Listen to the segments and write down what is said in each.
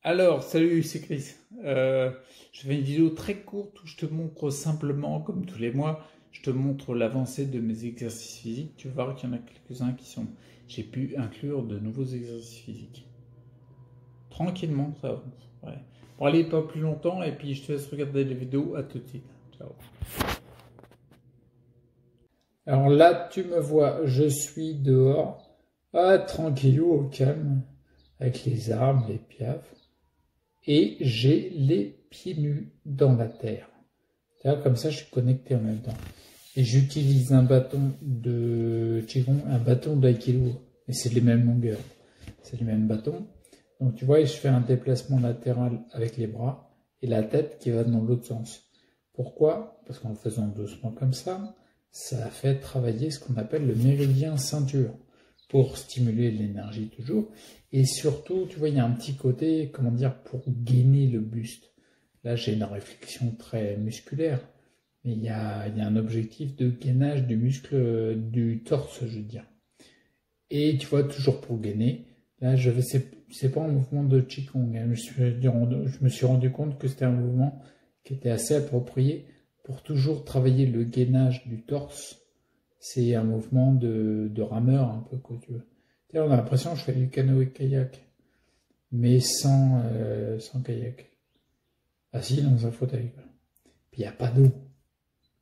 Alors, salut, c'est Chris. Je fais une vidéo très courte où je te montre simplement, comme tous les mois, je te montre l'avancée de mes exercices physiques. Tu vas voir qu'il y en a quelques-uns qui sont... J'ai pu inclure de nouveaux exercices physiques. Tranquillement, ça avance. Ouais. Bon, allez, pas plus longtemps, et puis je te laisse regarder les vidéos. À tout de suite. Ciao. Alors là, tu me vois, je suis dehors, tranquillou, au calme, avec les arbres, les piafs. Et j'ai les pieds nus dans la terre. Comme ça, je suis connecté en même temps. Et j'utilise un bâton de Qigong, un bâton d'Aikido, mais c'est les mêmes longueurs. C'est les mêmes bâtons. Donc tu vois, je fais un déplacement latéral avec les bras et la tête qui va dans l'autre sens. Pourquoi? Parce qu'en le faisant doucement comme ça fait travailler ce qu'on appelle le méridien ceinture pour stimuler l'énergie toujours. Et surtout, tu vois, il y a un petit côté, comment dire, pour gainer le buste. Là, j'ai une réflexion très musculaire, mais il y a un objectif de gainage du muscle du torse, je veux dire. Et tu vois, toujours pour gainer, là, c'est pas un mouvement de Qigong, hein. Je me suis rendu compte que c'était un mouvement qui était assez approprié pour toujours travailler le gainage du torse. C'est un mouvement de rameur, un peu, quoi, tu veux. On a l'impression que je fais du canoë-kayak, mais sans kayak. Assis dans un fauteuil, quoi. Puis il n'y a pas d'eau.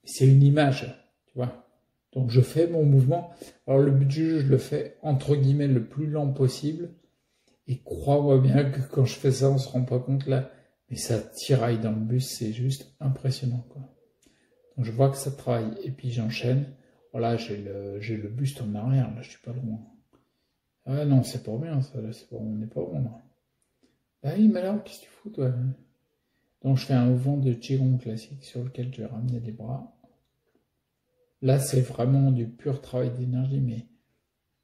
C'est une image, tu vois. Donc je fais mon mouvement. Alors le but du jeu, je le fais entre guillemets le plus lent possible. Et crois-moi bien que quand je fais ça, on se rend pas compte là. Mais ça tiraille dans le bus, c'est juste impressionnant, quoi. Donc je vois que ça travaille. Et puis j'enchaîne. Voilà, j'ai le buste en arrière, là je suis pas loin. Ah non, c'est pas bien ça, là, on n'est pas bon là. Bah oui, mais alors, qu'est-ce que tu fous toi? Donc je fais un mouvement de Qigong classique sur lequel je vais ramener les bras. Là, c'est vraiment du pur travail d'énergie, mais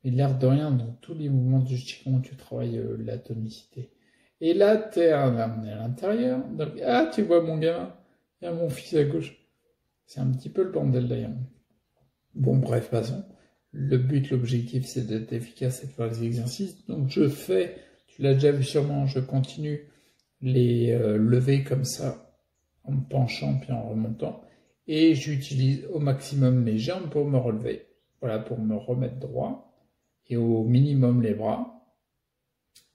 l'air de rien, dans tous les mouvements du Qigong, tu travailles la tonicité. Et là, t'es amené à l'intérieur. Donc, tu vois mon gamin, il y a mon fils à gauche. C'est un petit peu le bordel d'ailleurs. Bon, bref, passons. Le but, l'objectif, c'est d'être efficace et de faire les exercices. Donc, tu l'as déjà vu sûrement, je continue les lever comme ça, en me penchant puis en remontant. Et j'utilise au maximum mes jambes pour me relever. Voilà, pour me remettre droit. Et au minimum les bras.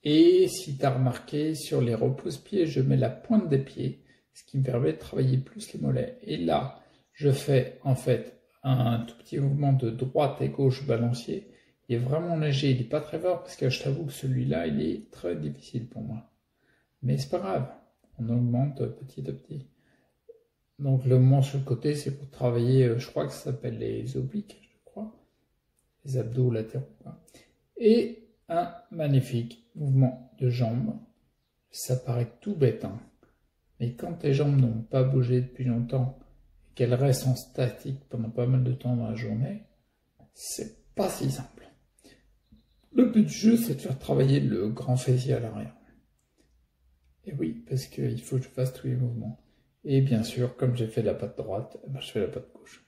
Et si tu as remarqué, sur les repose-pieds, je mets la pointe des pieds, ce qui me permet de travailler plus les mollets. Et là, je fais en fait un tout petit mouvement de droite et gauche balancier. Il est vraiment léger, il n'est pas très fort parce que je t'avoue que celui-là, il est très difficile pour moi. Mais c'est pas grave, on augmente petit à petit. Donc le mouvement sur le côté, c'est pour travailler, je crois que ça s'appelle les obliques, je crois, les abdos latéraux. Et un magnifique mouvement de jambes. Ça paraît tout bête, hein. Mais quand tes jambes n'ont pas bougé depuis longtemps et qu'elles restent en statique pendant pas mal de temps dans la journée, c'est pas si simple. Le but du jeu, c'est de faire travailler le grand fessier à l'arrière. Et oui, parce qu'il faut que je fasse tous les mouvements. Et bien sûr, comme j'ai fait la patte droite, je fais la patte gauche.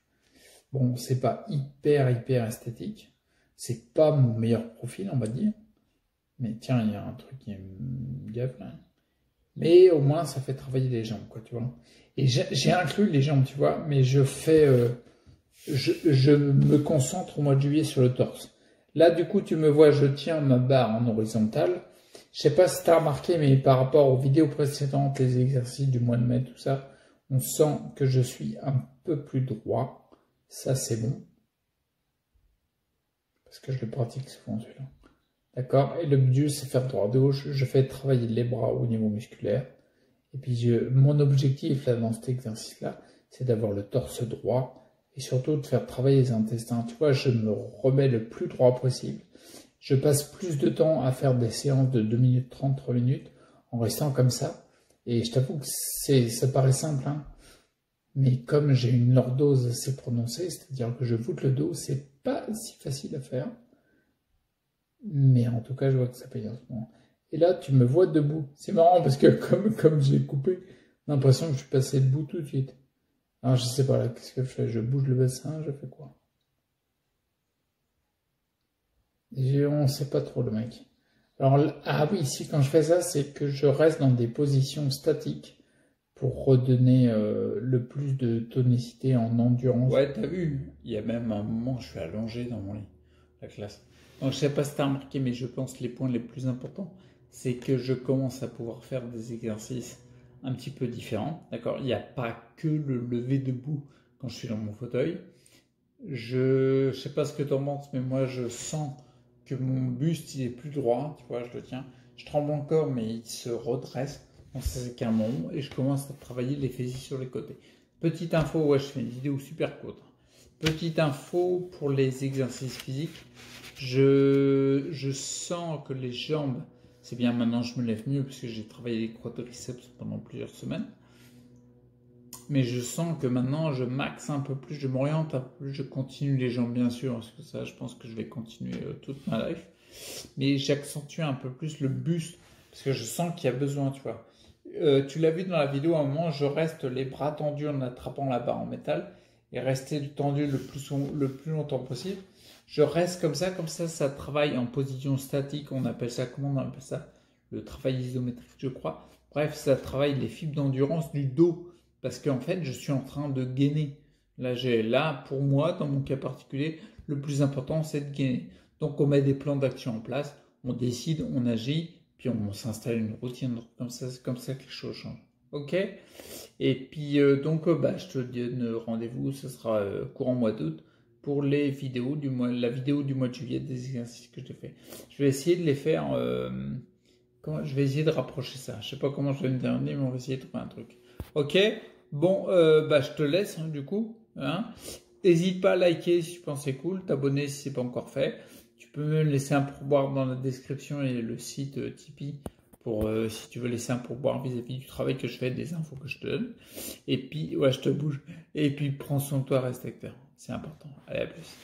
Bon, c'est pas hyper esthétique. C'est pas mon meilleur profil, on va dire. Mais tiens, il y a un truc qui me gaffe là. Mais au moins, ça fait travailler les jambes, quoi, tu vois. Et j'ai inclus les jambes, tu vois, mais je me concentre au mois de juillet sur le torse. Là, du coup, tu me vois, je tiens ma barre en horizontale. Je sais pas si tu as remarqué, mais par rapport aux vidéos précédentes, les exercices du mois de mai, tout ça, on sent que je suis un peu plus droit. Ça, c'est bon. Parce que je le pratique souvent, celui-là. D'accord? Et le but, c'est faire droit-gauche. Je fais travailler les bras au niveau musculaire. Et puis, mon objectif, là, dans cet exercice-là, c'est d'avoir le torse droit. Et surtout, de faire travailler les intestins. Tu vois, je me remets le plus droit possible. Je passe plus de temps à faire des séances de 2 minutes 30, 3 minutes, en restant comme ça. Et je t'avoue que ça paraît simple, hein. Mais comme j'ai une lordose assez prononcée, c'est-à-dire que je voûte le dos, c'est pas si facile à faire. Mais en tout cas, je vois que ça paye en ce moment. Et là, tu me vois debout. C'est marrant parce que comme j'ai coupé, j'ai l'impression que je suis passé debout tout de suite. Alors, je sais pas là, qu'est-ce que je fais? Je bouge le bassin, je fais quoi? On sait pas trop le mec. Alors, ah oui, ici, quand je fais ça, c'est que je reste dans des positions statiques pour redonner le plus de tonicité en endurance. Ouais, t'as vu, il y a même un moment, je suis allongé dans mon lit, la classe. Donc, je sais pas si t'as remarqué, mais je pense que les points les plus importants, c'est que je commence à pouvoir faire des exercices un petit peu différents. D'accord? Il n'y a pas que le lever debout quand je suis dans mon fauteuil. Je sais pas ce que tu en penses, mais moi je sens que mon buste il est plus droit, tu vois, je le tiens. Je tremble encore, mais il se redresse. Donc ça c'est qu'un moment et je commence à travailler les fessiers sur les côtés. Petite info, ouais, je fais une vidéo super courte. Petite info pour les exercices physiques. Je sens que les jambes, c'est bien maintenant je me lève mieux parce que j'ai travaillé les quadriceps pendant plusieurs semaines. Mais je sens que maintenant je maxe un peu plus, je m'oriente un peu plus, je continue les jambes bien sûr, parce que ça je pense que je vais continuer toute ma life. Mais j'accentue un peu plus le buste, parce que je sens qu'il y a besoin, tu vois. Tu l'as vu dans la vidéo, à un moment, je reste les bras tendus en attrapant la barre en métal, et rester tendu le plus longtemps possible. Je reste comme ça travaille en position statique, on appelle ça, comment on appelle ça? Le travail isométrique, je crois. Bref, ça travaille les fibres d'endurance du dos. Parce qu'en fait, je suis en train de gainer. Là, pour moi, dans mon cas particulier, le plus important, c'est de gainer. Donc, on met des plans d'action en place, on décide, on agit, puis on s'installe une routine. Comme ça, c'est comme ça que les choses changent. Ok? Et puis, je te donne rendez-vous, ce sera courant mois d'août pour les vidéos du mois, la vidéo du mois de juillet des exercices que je te fais. Je vais essayer de les faire. Je vais essayer de rapprocher ça. Je sais pas comment je vais me terminer, mais on va essayer de trouver un truc. Ok? Bon, je te laisse du coup. Hein. N'hésite pas à liker si tu penses c'est cool, t'abonner si c'est pas encore fait. Tu peux me laisser un pourboire dans la description et le site Tipeee pour si tu veux laisser un pourboire vis-à-vis du travail que je fais, des infos que je te donne. Et puis, ouais, je te bouge. Et puis, prends soin de toi, reste acteur. C'est important. Allez, à plus.